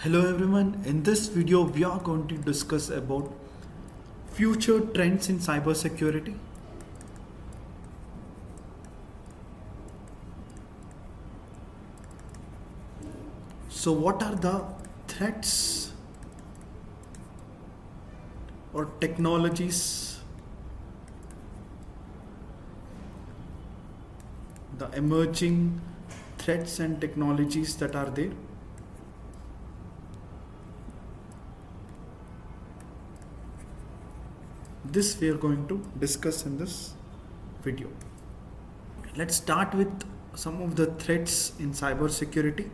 Hello everyone, in this video we are going to discuss about future trends in cybersecurity. So what are the threats or technologies, the emerging threats and technologies that are there? This we are going to discuss in this video. Let's start with some of the threats in cybersecurity.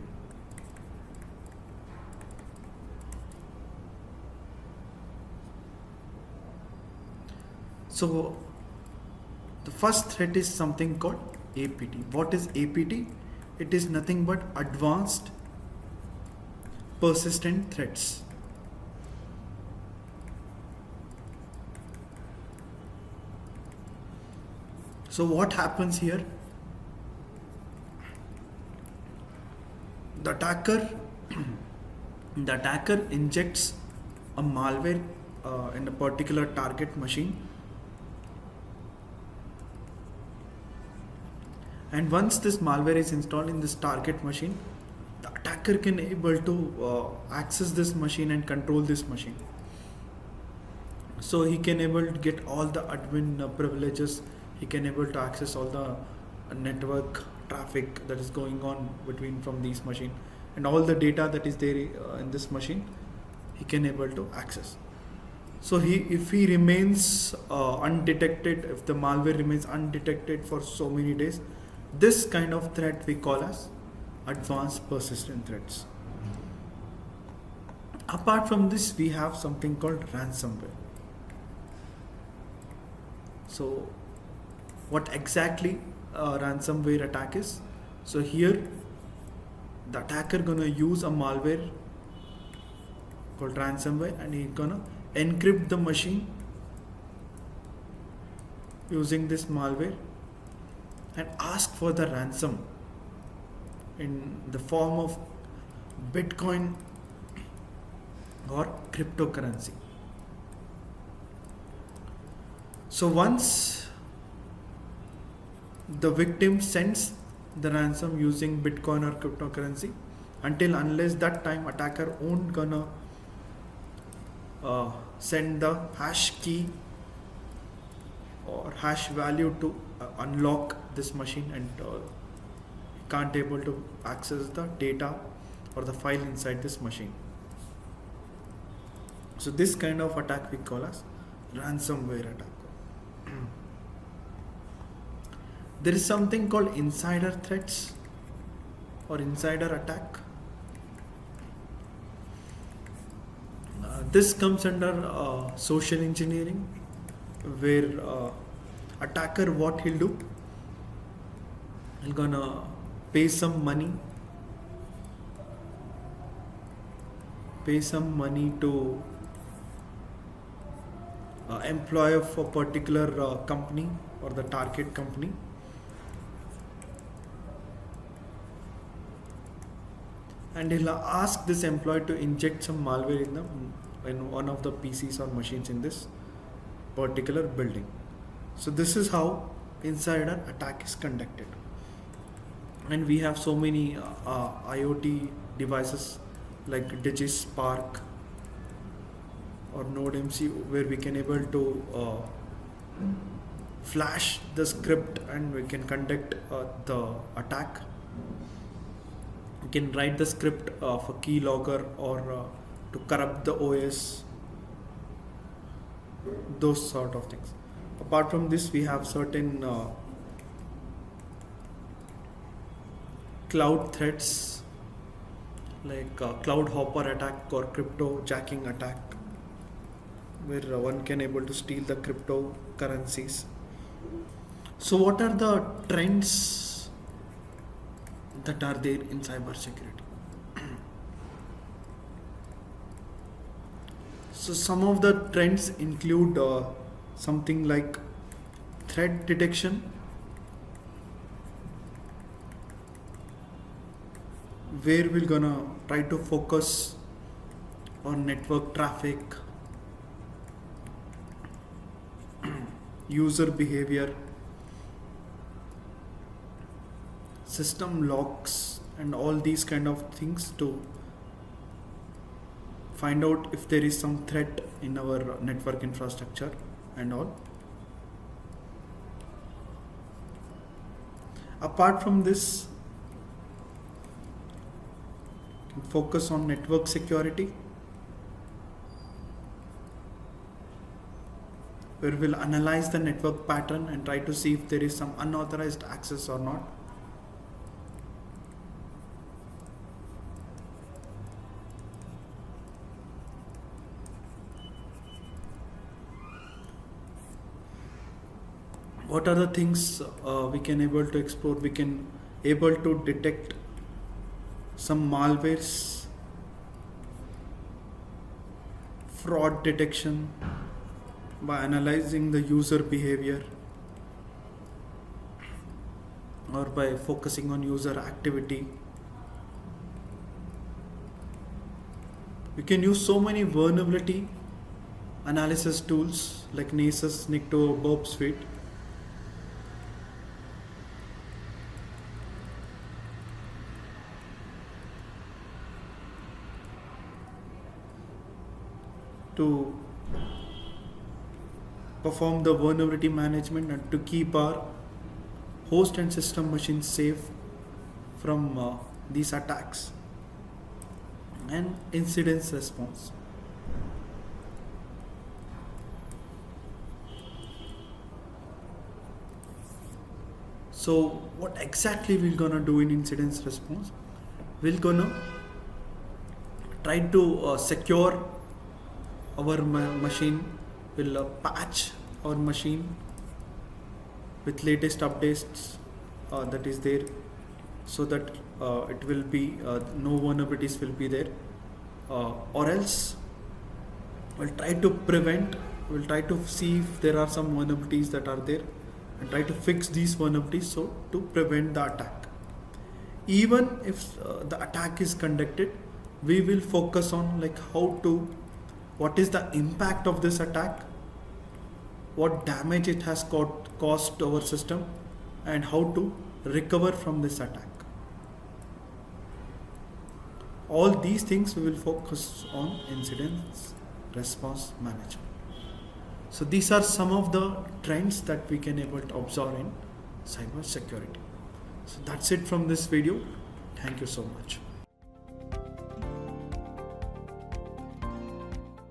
So the first threat is something called APT. What is APT? It is nothing but advanced persistent threats. So what happens here? The attacker injects a malware in a particular target machine, and once this malware is installed in this target machine, the attacker can able to access this machine and control this machine. So he can able to get all the admin privileges. He can able to access all the network traffic that is going on between from these machine, and all the data that is there in this machine he can able to access. So if he remains undetected, if the malware remains undetected for so many days, this kind of threat we call as advanced persistent threats. Apart from this, we have something called ransomware. So what exactly a ransomware attack is? So here the attacker gonna use a malware called ransomware, and he gonna encrypt the machine using this malware and ask for the ransom in the form of Bitcoin or cryptocurrency. So once the victim sends the ransom using Bitcoin or cryptocurrency, unless that time attacker won't gonna send the hash key or hash value to unlock this machine, and can't able to access the data or the file inside this machine. So this kind of attack we call as ransomware attack. There is something called insider threats or insider attack. This comes under social engineering, where attacker, what he'll do, he'll gonna pay some money to employee of a particular company or the target company, and he'll ask this employee to inject some malware in one of the PCs or machines in this particular building. So this is how insider attack is conducted. And we have so many IoT devices like DigiSpark or NodeMC, where we can able to flash the script and we can conduct the attack. We can write the script for keylogger or to corrupt the OS, those sort of things. Apart from this, we have certain cloud threats like cloud hopper attack or crypto jacking attack, where one can able to steal the cryptocurrencies. So what are the trends that are there in cybersecurity? So some of the trends include something like threat detection, where we're gonna try to focus or network traffic, user behavior, system logs, and all these kind of things to find out if there is some threat in our network infrastructure and all. Apart from this, focus on network security, where we'll analyze the network pattern and try to see if there is some unauthorized access or not. What are the things we can able to explore? We can able to detect some malwares, fraud detection by analyzing the user behavior or by focusing on user activity. We can use so many vulnerability analysis tools like Nessus, Nikto, Burp Suite. To perform the vulnerability management and to keep our host and system machines safe from these attacks, and incident response. So what exactly we're gonna do in incident response? We're gonna try to secure our machine, will patch our machine with latest updates that is there, so that it will be no vulnerabilities will be there, or else we'll try to see if there are some vulnerabilities that are there and try to fix these vulnerabilities so to prevent the attack. Even if the attack is conducted, we will focus on like what is the impact of this attack, what damage it has caused to our system, and how to recover from this attack. All these things we will focus on incident response management. So these are some of the trends that we can able to observe in cyber security. So that's it from this video. Thank you so much.